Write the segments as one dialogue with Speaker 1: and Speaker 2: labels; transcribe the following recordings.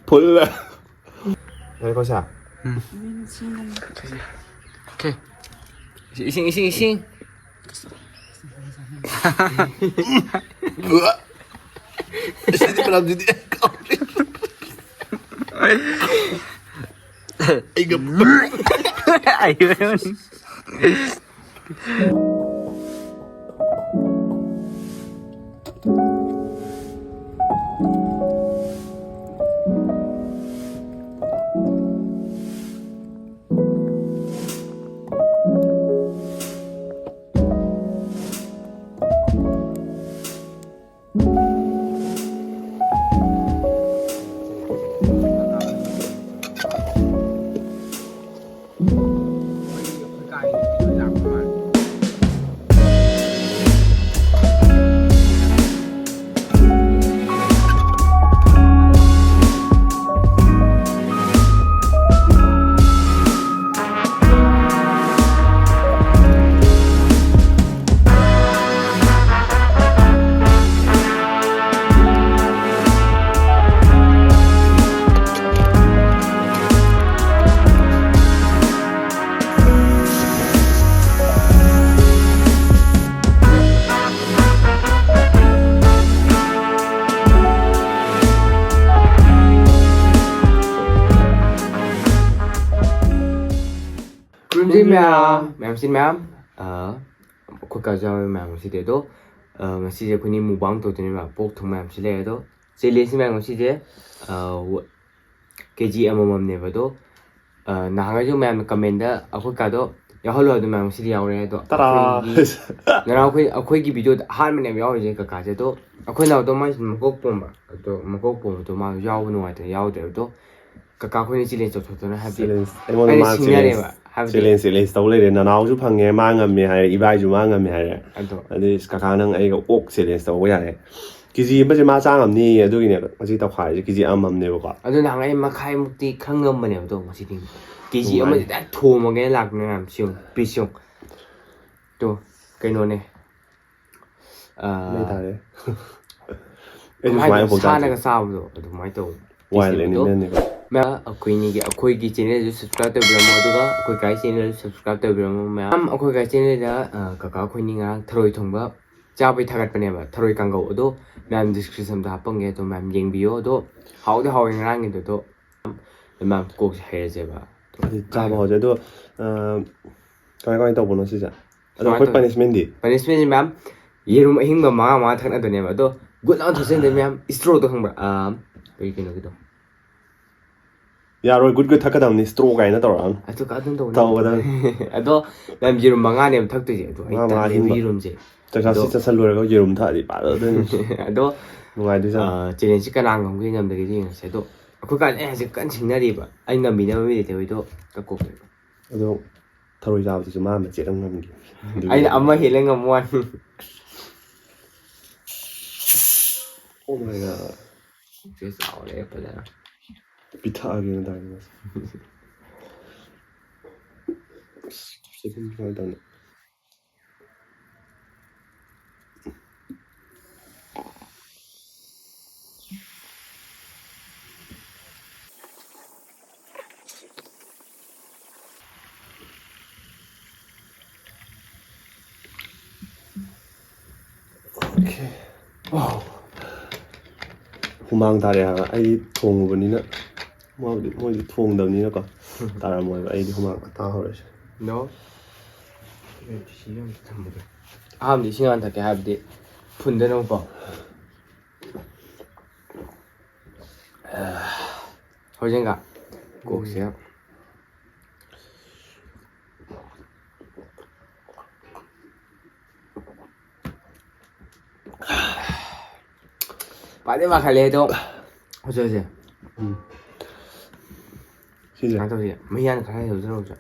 Speaker 1: 풀래. 잘 거자.
Speaker 2: 오케이. 이싱.
Speaker 1: Gua. Sini pernah jadi kau.
Speaker 2: Ayun. Ma'am xin ma'am. Khối cả giờ ma'am xin để đó. Ngasi je khuni mubang to tene ma pok thong ma'am xin le đó. Chỉ lên xin ma'am ngasi je kg amam ne ba do. Na ga jo ma'am comment da khối cả đó. Ya holo do ma'am xin yaw re do.
Speaker 1: Tara.
Speaker 2: Na khối ki video han ma ne yaw je ka ka je do. Khối nào do ma makok pom ba. Do makok pom do ma yaw no ai de yaw de do. Ka khối ni chỉ lên cho to na ha bi.
Speaker 1: Silence tau le na nau ju phange ma ngam me hai ibai ju ma ngam me hai adi kaka nang ai ga ok silence tau ya ne kiji ba je ma cha ngam ni adu ni ngasi tau khai ji kiji amam ne ba ko
Speaker 2: adu nang ai ma khai mukti khangam ba ne do ngasi ding kiji ama da tho ma ge lak na ngam siung pi siung to kai no ne
Speaker 1: mai ta le
Speaker 2: ai ju mai ho cha na ga sa do adu mai to
Speaker 1: wai le ni ne
Speaker 2: मैं अखोई की channel जो subscribe तो बिरमो दुगा अखोई गाय channel subscribe तो बिरमो मैं अखोई गाय चैनल दा काका अखोई नि ngang थरोई थोंबा चाबै थागत पने बा थरोई कांगौ अदो मैम डिस्क्रिप्शन दा हापंगे तो मैम येंबियो अदो हाउदे हाउ ngang गे तो मैम कोक हे जेबा
Speaker 1: चाबा हो जे तो काय तौ बोनो सिजा अदो अखोई punishment
Speaker 2: मैम येरुम अहिंग बा मा थकना दने बा अदो गुड ऑन थसेन दे मैम स्ट्रो तो खंबा कई किनो गिदो
Speaker 1: यार गुड गुड थकदम नि स्ट्रो गाइना तौरा
Speaker 2: अतो का दन तो
Speaker 1: तौदा
Speaker 2: अदो मैम येरुम मंगा ने थक जे अदो आई येरुम जे
Speaker 1: चका सि चसल लोरगा येरुम थादि पादो दन
Speaker 2: अदो
Speaker 1: नुवाइ दि जा
Speaker 2: चैलेंज का नांग हम के ngam de gi से तो अखो का ए जे kan singnari ba ai ngam bi na mi de तो का को
Speaker 1: अदो थरोइ जाब दि मा मा चेरम ngam gi
Speaker 2: ai amma hele ngam wan
Speaker 1: oh my god
Speaker 2: cái sao đấy phải là
Speaker 1: Bita again, darling. Second try done. Okay. Wow. Humang tare ha ai thong bani na. Moi thong dam ni na ko. Tara moi ai di humang ta ho re.
Speaker 2: no am di singan ta ke ha di phun de no ba ho jeng ga ko se Pak dia makan le tu. Macam je.
Speaker 1: Sini.
Speaker 2: Kan tahu dia. Mayan kan tahu tu.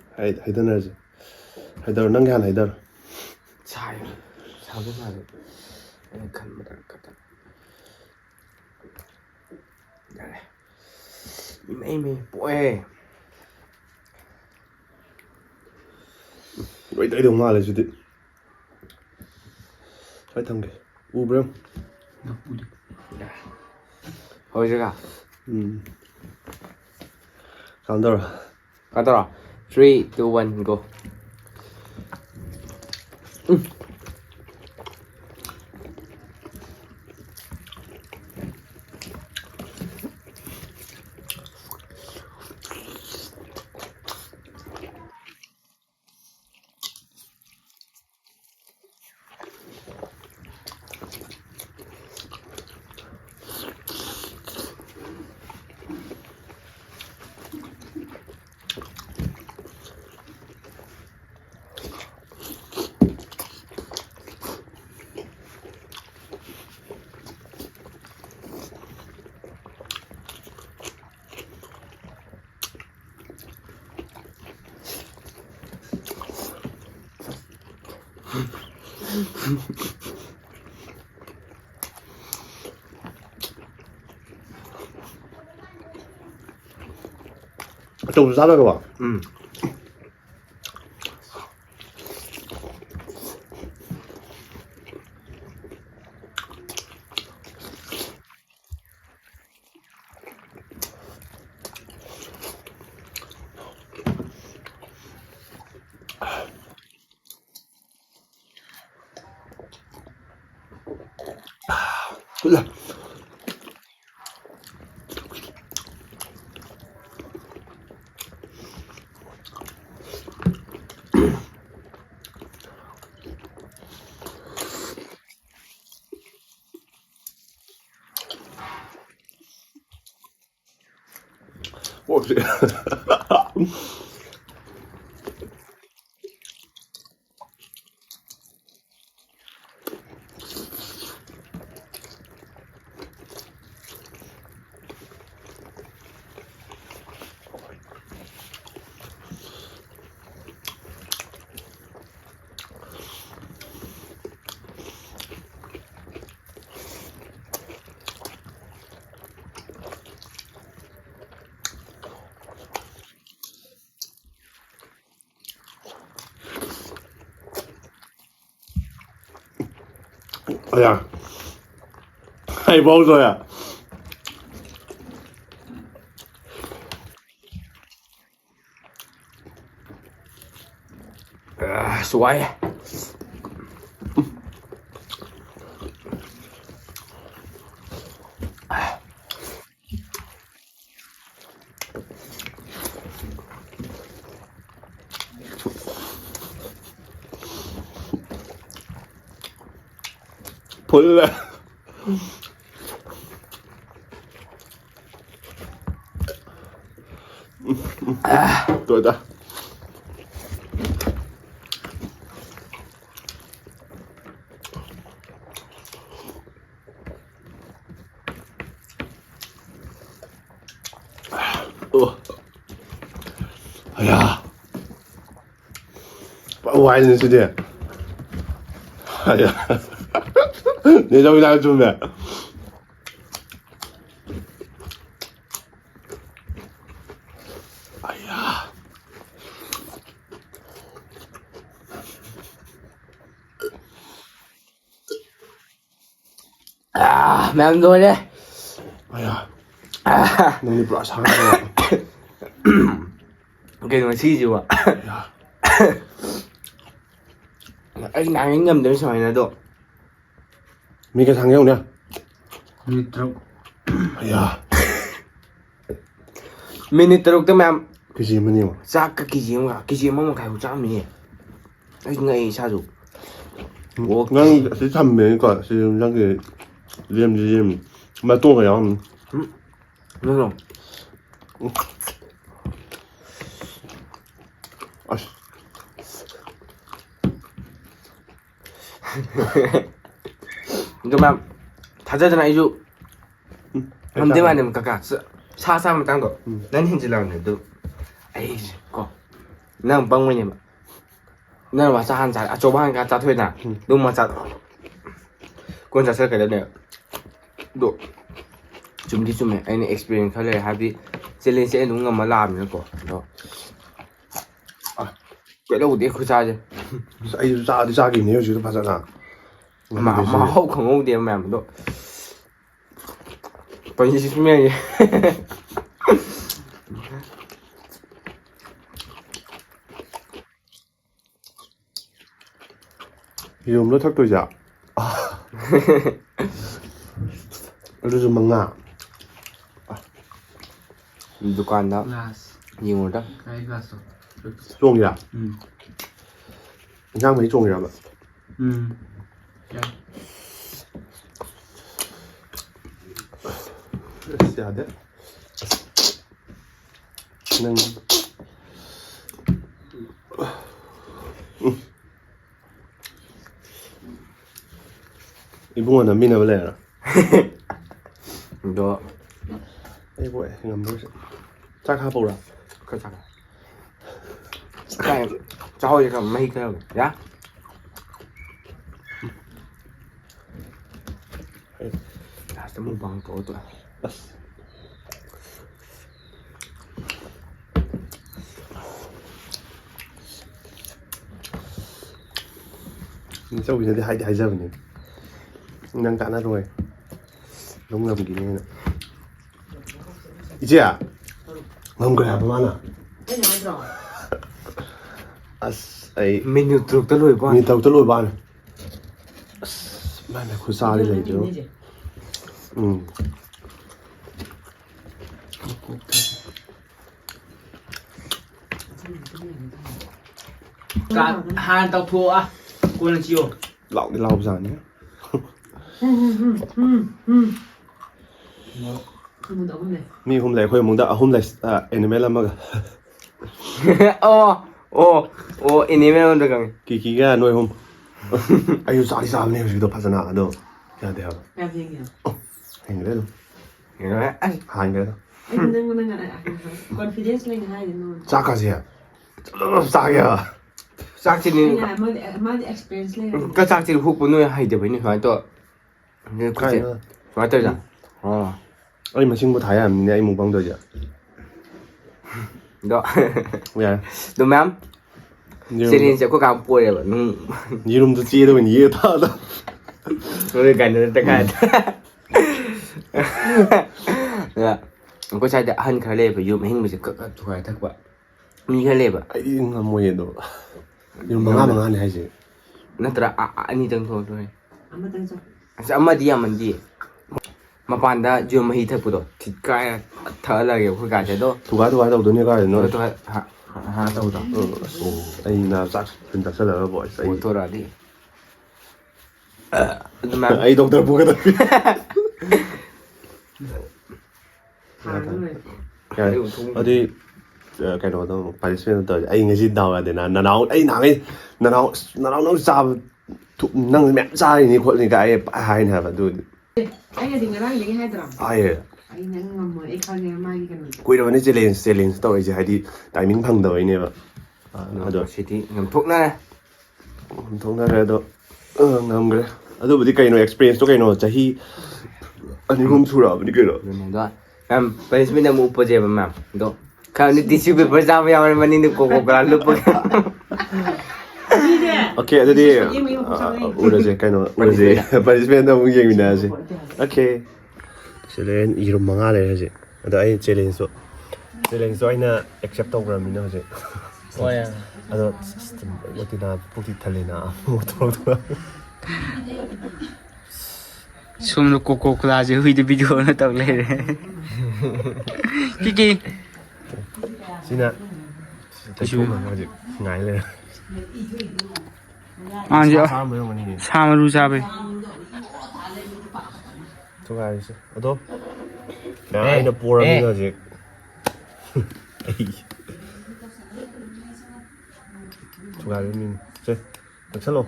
Speaker 1: Haidar nang kan Haidar.
Speaker 2: Saya. 사고 사는 간보다 같다. 잘해. 이메이메 뭐해?
Speaker 1: Vậy tới đường hoa là gì đấy? Phải thằng kìa. U bro.
Speaker 2: Hồi chưa cả?
Speaker 1: Counter.
Speaker 2: Counter à? 3, 2, 1, go.
Speaker 1: 좀 싸다가 봐. 몰라. 오, 씨. 야, 아이 먹어야.
Speaker 2: Suai.
Speaker 1: 볼래. 또다. 야, 와야 되는 시대. 야, 내 점이 나를 좀 해. 아야.
Speaker 2: Mẹ rồi đấy.
Speaker 1: 아야. 너네 브라 잘하네.
Speaker 2: Cái nó xì gì ạ?
Speaker 1: 야,
Speaker 2: Anh đang anh ngầm đến xoài này độ.
Speaker 1: 미개 장경이야.
Speaker 2: Minute
Speaker 1: 야,
Speaker 2: teruk tuh mẹ.
Speaker 1: 그 질문이요.
Speaker 2: Chắc cái gì mà khai hút trăm nhỉ? Anh ngay sao rồi?
Speaker 1: 난 시참 메니까 지금 저기 지금 맛동가 양.
Speaker 2: Đúng không?
Speaker 1: 아씨.
Speaker 2: Cái mà thật ra này dụ làm thế mà niệm cả xa xa mà tăng độ nên hiện giờ làm này được ấy có nàng băng với nhỉ mà ꯅꯪ ꯃꯆꯥ ꯍꯥꯟꯅ ꯆꯥ ꯑꯆꯧꯕ ꯍꯥꯟꯅ ꯆꯥꯊꯣꯛꯏꯅ ꯑꯗꯨꯝ ꯃꯆꯥ ꯀꯣꯟ ꯆꯥꯁꯤꯜꯂꯛꯀꯗꯕꯅꯦꯕ ꯑꯗꯣ ꯆꯨꯝꯗꯤ ꯆꯨꯝꯃꯦ ꯑꯩꯅ ꯑꯦꯛꯁꯄꯤꯔꯤꯌꯦꯟꯁ ꯈꯔ ꯂꯩꯔꯦ ꯍꯥꯏꯕꯗꯤ ꯆꯦꯂꯦꯟꯖꯁꯦ ꯑꯩ ꯑꯗꯨꯝ ꯉꯝꯃ ꯂꯥꯛꯑꯕꯅꯤꯅꯀꯣ ꯑꯗꯣ ꯀꯩꯗꯧꯗꯦ ꯈꯨꯠꯆꯥꯁꯦ
Speaker 1: ꯑꯩꯁꯨ ꯆꯥꯗꯤ ꯆꯥꯈꯤꯕꯅꯦ ꯍꯧꯖꯤꯛꯇꯣ ꯐꯖꯅ
Speaker 2: ꯃꯍꯥꯎ ꯈꯪꯍꯧꯗꯦꯕ ꯃꯌꯥꯝꯗꯣ ꯄꯩꯁꯤꯁꯨ ꯃꯌꯥꯝ
Speaker 1: ꯌꯦꯔꯨꯝꯂꯣ ꯊꯛꯇꯣꯏꯁꯦ ꯑꯗꯨꯁꯨ 5
Speaker 2: ꯗꯨꯀꯥꯟꯗ ꯌꯦꯡꯉꯨꯔꯗ
Speaker 1: ꯆꯣꯡꯉꯤꯔꯥ ꯏꯟꯁꯥꯡ ꯃꯍꯤ ꯆꯣꯡꯉꯤꯔꯕ ꯑꯁ ꯌꯥꯗꯦ ꯅꯪ 이봉아 남미나 볼래요?
Speaker 2: 너
Speaker 1: 아이고 안 보이지. 짝 하보라.
Speaker 2: 그렇잖아. cái cho gì còn mấy cái dạ sẽ mua bằng cổ tụi
Speaker 1: sau khi thì 2 giờ này đang cạn ra rồi đúng là cái này 이제 야 ngâm cái nào mà ấy
Speaker 2: mình được được tới lùi qua
Speaker 1: mình tàu tới lùi bạn mai này khối xa đi này chứ
Speaker 3: cả hai tàu thua à cô là chiều
Speaker 1: lọc đi lau ra nhé mi hôm nay khơi mong đã hôm nay anime lắm mà
Speaker 2: ô anime được không
Speaker 1: kỳ cái nuôi hôm ayo sao đi sao này rồi đâu phát ra nào đâu ya được
Speaker 3: em gì nhỉ
Speaker 1: hành cái luôn
Speaker 2: hiểu đấy
Speaker 1: hành cái đó
Speaker 3: anh đừng confidence lên hai đến luôn
Speaker 1: chắc cái gì à chắc kìa
Speaker 2: chắc chỉ
Speaker 3: anh là mới experience lên
Speaker 2: cái chắc chỉ hút của nuôi hay được với nuôi hỏi tôi như cái gì nói tôi rằng
Speaker 1: anh mà xin có thấy à mình anh muốn bằng được chứ
Speaker 2: đó
Speaker 1: vậy
Speaker 2: đúng không Celine sẽ có cảm bồi rồi nung
Speaker 1: 이름도 찌도 이해다
Speaker 2: rồi cái nữa tất cả có trai đã hơn khá lệ phải dùng hình mình sẽ cất các thoại thắc vậy mình khá lệ vậy
Speaker 1: anh làm 뭐해 너 이름 망하네 하지
Speaker 2: 나더라 아니 정도 thôi
Speaker 3: 아무 땡서
Speaker 2: amma dia mandi mapanda jo mahi thapuro thikai thala ge khuga je do
Speaker 1: 두가 đâu nữa nó
Speaker 2: to ha tau da
Speaker 1: anh là chắc chúng ta sẽ là bộ
Speaker 2: o to ra di ma
Speaker 1: ai đâu đâu 보게 돼 어디 cái đó đâu phải xuyên tới anh cái gì đâu là để nó nấu ấy nó nấu sao năng mẹ sai thìคนcái hai này phải tôi
Speaker 3: anh là gì người đang gì hai tầm
Speaker 1: ai
Speaker 3: anh đang ngầm mà anh coi nghe mai cái này
Speaker 1: cuối đó nó challenge tôi chỉ hay đi đại minh phăng tới này mà
Speaker 2: nó được chỉ thì ngầm thuốc này
Speaker 1: thông ra rồi đó ngầm cái đó bữa đi cái nó experience tôi cái nó chỉ anh không thua rồi đi cái đó
Speaker 2: này đó em bây giờ mình đang mua project mà đó kalau ni tissue paper sama yang mana ni kok kalau lupa
Speaker 1: 오케이, jadi udah sih kan udah sih participant nggak yang mana sih oke challenge 이름 망하래 sih ada aja challenge so aja accept program ini sih
Speaker 2: oh ya
Speaker 1: ada sistem waktu na bukti talena motor
Speaker 4: Sum Coco class hui the video na tao le. Kiki.
Speaker 1: Sina. Tachu mà aja ngại lên.
Speaker 4: Anja.
Speaker 1: Sao mới mà đi.
Speaker 4: Samaru sabe.
Speaker 1: Tôi ai sih. Atau. Nah, ada program ini aja. Tôi ai mình. Chơi. Được chưa?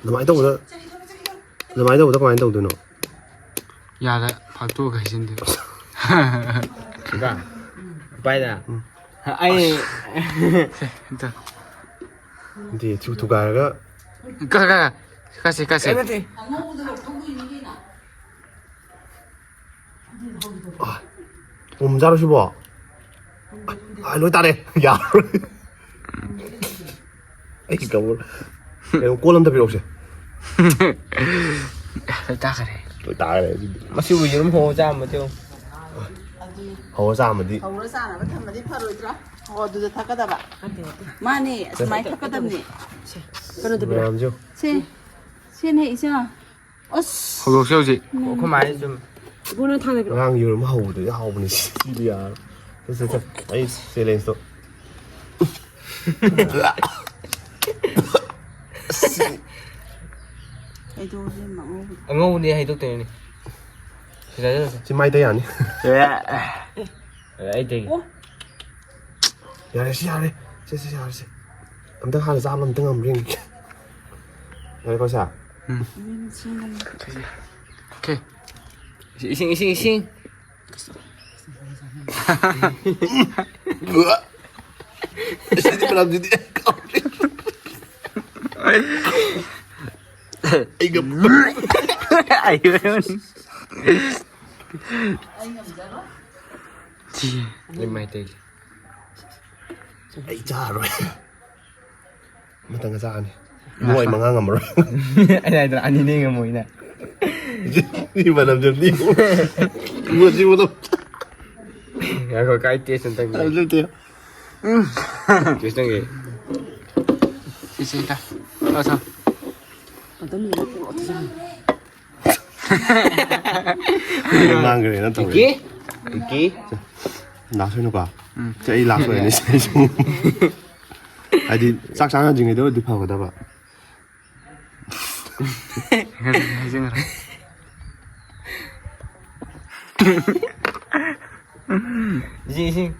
Speaker 1: Nó mãi đâu rồi? Nó mãi đâu rồi? Có mãi đâu rồi nó?
Speaker 4: Ya da patu ga sin de.
Speaker 2: Sudah 빠이다. 아니.
Speaker 1: 근데 두 가가
Speaker 4: 가. 가시.
Speaker 1: 자로 싶어. 너 따래. 야. 이거 뭐. 이거 꼴람도 필요 없이.
Speaker 4: 다 그래.
Speaker 1: 또 따래.
Speaker 2: 마시고 이름 호자 뭐 tiêu.
Speaker 1: 허사면 디.
Speaker 5: hầu nó ra là nó thầm là đi pha rồi đó họ đưa thắc cái đó bạn mà nè máy thắc cái đó nè
Speaker 1: 뭐죠?
Speaker 5: xin hệ chưa
Speaker 4: 호로 세우지.
Speaker 2: 그 말이 좀
Speaker 5: 이거는 다 내려
Speaker 1: 랑 이름 하우도 하우는 시리야. 그래서 아이 셀렌서.
Speaker 5: cái đồ gì mà
Speaker 2: ngu đi hay tốt tiền đi. Thì đấy
Speaker 1: 지금 많이 돼야 아니?
Speaker 2: đấy thì
Speaker 1: 야, 시야래. 씨. 아무튼 하나 잡으면 등 한번 ring. 야, 이거 사.
Speaker 4: 오케이.
Speaker 2: 싱.
Speaker 1: 시디 làm gì đi? 이거
Speaker 4: 아이고.
Speaker 2: lên mày tiền.
Speaker 1: 에이 자 rồi. 못한 거 자네. 뭐이 망한 거 뭐라.
Speaker 2: Anh này là anh đi ngồi nè.
Speaker 1: Nhưng mà làm gì đi. Mua gì mua đâu.
Speaker 2: Rồi coi cái tia sinh tăng gì.
Speaker 1: Làm gì tiêu.
Speaker 2: Tia sinh gì.
Speaker 4: 있으니까. 어서.
Speaker 1: mang cái này nó tổng.
Speaker 2: Kí.
Speaker 1: 나서는 봐. 자, 이 나서야 돼. 아니, 싹싹한 중에도 늪하고 다 봐.
Speaker 4: 해증을.
Speaker 2: 싱.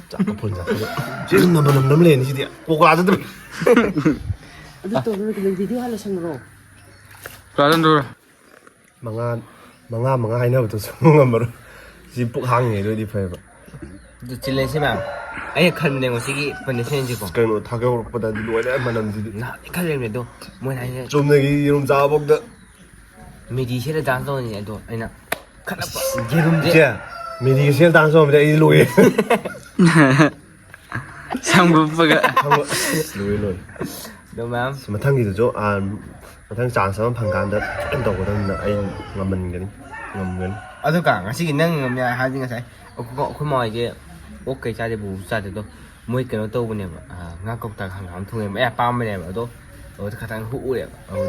Speaker 1: 자, 본자. 지금 너무 lên gì vậy? Cô qua rất
Speaker 5: tôi tôi cái video hay là xong rồi
Speaker 4: 라던 돌.
Speaker 1: 망아 하이나부터 성함으로 지금 복 항해 rồi đi phải vậy.
Speaker 2: Tôi chỉ lên xem nào. Anh khăn này một cái vấn đề xem gì không?
Speaker 1: cái nó 타격보다 누가 mà làm gì?
Speaker 2: 나 khăn lên này đâu. Mỗi ngày
Speaker 1: 좀 내기 이름 잡아먹다.
Speaker 2: midi sẽ đang rồi này đâu. Anh nào. Khăn apa? Jerum je.
Speaker 1: 자, 미리 시간 당선 이제 일로에.
Speaker 4: 상부부가.
Speaker 1: 로이.
Speaker 2: Đúng không?
Speaker 1: 마탕기도죠. 마탕 장사만 판간다. 좀 더거든. 아이 ngầm cái ngầm.
Speaker 2: Ở tất cả cái năng ngầm nhà hai cái có mọi cái ok cha để bù cha để tôi mỗi cái nó tôi bên này ngang công tác hàng tháng thu em bao bên này mà tôi ở khả năng hữu đấy đấy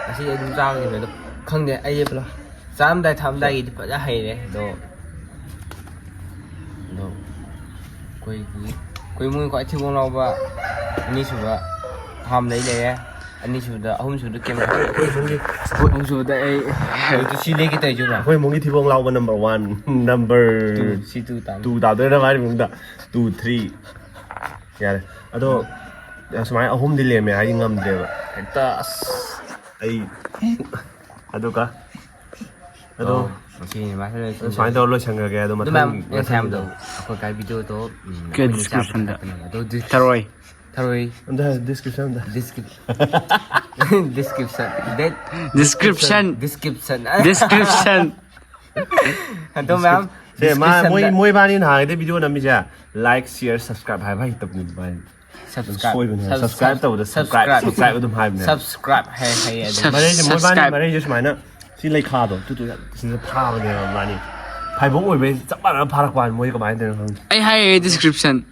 Speaker 2: cái gì đúng ra thì tôi không để ai biết dám đây tham đây thì phải ra hay đấy đồ quay mũi gọi thiêu con lâu và anh chủ và hòm đấy này anh chủ đã hôm chủ được kem hôm chủ đây tôi xin lấy cái tay chưa nào
Speaker 1: 거의 몽이 티봉 라우가 number 1, number
Speaker 2: C2 tám
Speaker 1: 2 다들 말이 뭔가 2, 3. 야, 아도 스마이 홈 딜레메 아이 ngầm 일단 아이 아도가 아도
Speaker 2: thì mà thôi
Speaker 1: 스마이 더로 생각해 아도
Speaker 2: đúng không
Speaker 1: 마탕
Speaker 2: em xem được có cái video đó
Speaker 4: cái description đó.
Speaker 2: tôi
Speaker 4: 타로이.
Speaker 2: thôi
Speaker 1: 근데 디스크립션
Speaker 2: description
Speaker 4: description.
Speaker 2: tôi mà
Speaker 1: 제 모이 바닌 하이데 비디오 남미자 like, share, subscribe 하이 바이 tập 님 subscribe tàu subscribe 좀 하이
Speaker 2: subscribe hay
Speaker 1: 말해 이제 모이 바닌 말해 이제 스마이나 실레이 카도 뚜뚜 진짜 파버네 많이 발복 왜 짭바라 파락관 모이가 많이 되는 건
Speaker 4: 아이 하이 description.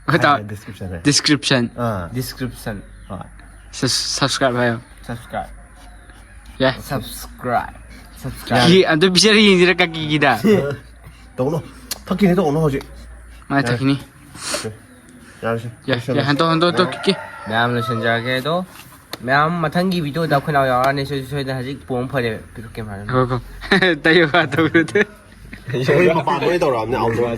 Speaker 4: 그다
Speaker 1: description
Speaker 4: description.
Speaker 2: description
Speaker 4: subscribe 해요.
Speaker 2: subscribe
Speaker 4: 예.
Speaker 2: subscribe
Speaker 4: 이 안도 비자리 인지라 깎기기다.
Speaker 1: 동노 파킹 해도 오너 하지
Speaker 4: 아 타키니.
Speaker 1: 야시
Speaker 4: 야 한또 끼끼.
Speaker 2: Nam là sinh ra cái đó Nam mà thằng gì video đâu khi nào đó anh sẽ chơi là hãy buông phải để bị cái mà
Speaker 4: 그거 따여가 또 그러대.
Speaker 1: ꯍꯣꯏ ꯃꯄꯥꯟ ꯂꯣꯏ ꯇꯧꯔꯛꯑꯕꯅꯦ outdoor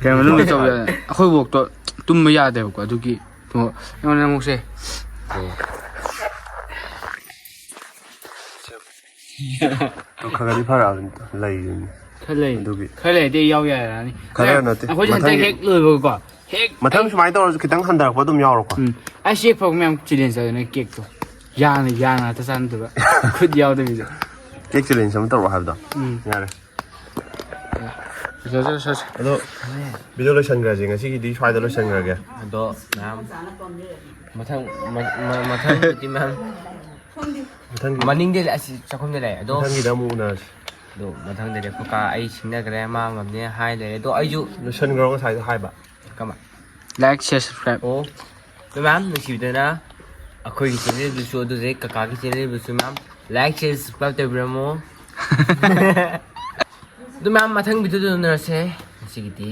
Speaker 4: ꯀꯩꯅꯣ ꯃꯅꯨꯡꯗ ꯇꯧꯕ ꯌꯥꯗꯦ ꯑꯩꯈꯣꯏ ꯕꯣꯛꯇꯣ ꯇꯨꯝꯕ ꯌꯥꯗꯦꯕꯀꯣ ꯑꯗꯨꯒꯤ ꯑꯩꯉꯣꯟꯗ ꯑꯃꯨꯛꯁꯦ
Speaker 1: ꯈꯔꯗꯤ ꯐꯔꯛꯑꯕꯅꯤ ꯂꯩꯔꯤꯅꯤ
Speaker 4: ꯈꯔ ꯂꯩ
Speaker 1: ꯑꯗꯨꯒꯤ
Speaker 4: ꯈꯔ ꯂꯩꯔꯗꯤ ꯌꯥꯎ ꯌꯥꯔꯅꯤ
Speaker 1: ꯈꯔ ꯅꯠꯇꯦ
Speaker 4: ꯑꯩꯈꯣꯏꯁꯦ ꯍꯟꯗꯛ
Speaker 1: ꯃꯊꯪꯒꯤ-
Speaker 4: ꯍꯦꯛ ꯂꯣꯏꯕꯀꯣ ꯍꯦꯛ
Speaker 1: ꯃꯊꯪ ꯁꯨꯃꯥꯏꯅ ꯇꯧꯔꯁꯨ ꯈꯤꯇꯪ ꯍꯟꯊꯔꯛꯄ ꯑꯗꯨꯝ ꯌꯥꯎꯔꯣꯀꯣ
Speaker 4: ꯑꯩ ꯆꯦꯛ ꯐꯥꯎ ꯃꯌꯥꯝ ꯆꯦꯂꯦꯟꯖ ꯇꯧꯗꯅ ꯀꯦꯛꯇꯣ ꯌꯥ ꯉꯥꯛꯇ ꯆꯥꯟꯅꯗꯕ ꯈꯨꯠ ꯌꯥꯎꯗꯕꯤꯗ
Speaker 1: ꯀꯦꯛ ꯆꯦꯂꯦꯟꯖ ꯑꯃ ꯇꯧꯔꯛꯑꯣ ꯍꯥꯏꯕꯗꯣ ꯌꯥꯔꯦ ꯑꯗꯣ ꯚꯤꯗꯤꯑꯣ ꯂꯣꯏꯁꯟꯈ꯭ꯔꯁꯦ ꯉꯁꯤꯒꯤꯗꯤ ꯁ꯭ꯋꯥꯏꯗ ꯂꯣꯏꯁꯟꯈ꯭ꯔꯒꯦ
Speaker 2: ꯑꯗꯣ ꯃꯌꯥꯝ ꯃꯊꯪꯗꯤ ꯃꯌꯥꯝ
Speaker 1: ꯃꯊꯪꯒꯤ
Speaker 2: ꯃꯅꯤꯡꯗ ꯑꯁꯤ ꯆꯥꯛꯈꯨꯝꯗ ꯂꯩ ꯑꯗꯣ
Speaker 1: ꯃꯊꯪꯒꯤꯗ ꯑꯃꯨꯛ ꯎꯅꯔꯁꯤ
Speaker 2: ꯑꯗꯣ ꯃꯊꯪꯗꯗꯤ ꯀꯀꯥ ꯑꯩ ꯁꯤꯡꯅꯈ꯭ꯔꯦ ꯃꯥ ꯉꯝꯅꯦ ꯍꯥꯏ ꯂꯩꯔꯦ ꯑꯗꯣ ꯑꯩꯁꯨ
Speaker 1: ꯂꯣꯏꯁꯟꯈ꯭ꯔꯣ ꯉꯁꯥꯏꯗꯣ ꯍꯥꯏꯕ
Speaker 2: ꯀꯃꯥꯏ
Speaker 4: ꯂꯥꯏꯛ ꯁꯤꯌꯔ ꯁꯕꯁꯀ꯭ꯔꯥꯏꯕ
Speaker 2: ꯑꯣ ꯃꯌꯥꯝ ꯅꯨꯡꯁꯤꯕꯤꯗꯅ ꯑꯩꯈꯣꯏꯒꯤ ꯆꯦꯅꯦꯜꯗꯨꯁꯨ ꯑꯗꯨꯗꯩ ꯀꯀꯥꯒꯤ ꯆꯦꯅꯦꯜꯗꯨꯁꯨ ꯃꯌꯥꯝ ꯂꯥꯏꯛ ꯁꯤꯌꯔ ꯁꯕꯁꯀ꯭ꯔꯥꯏꯕ ꯇꯧꯕꯤꯔꯝꯃꯣ ꯑꯗꯨ ꯃꯌꯥꯝ ꯃꯊꯪ ꯚꯤꯗꯤꯑꯣꯗ ꯎꯅꯔꯁꯦ ꯉꯁꯤꯒꯤꯗꯤ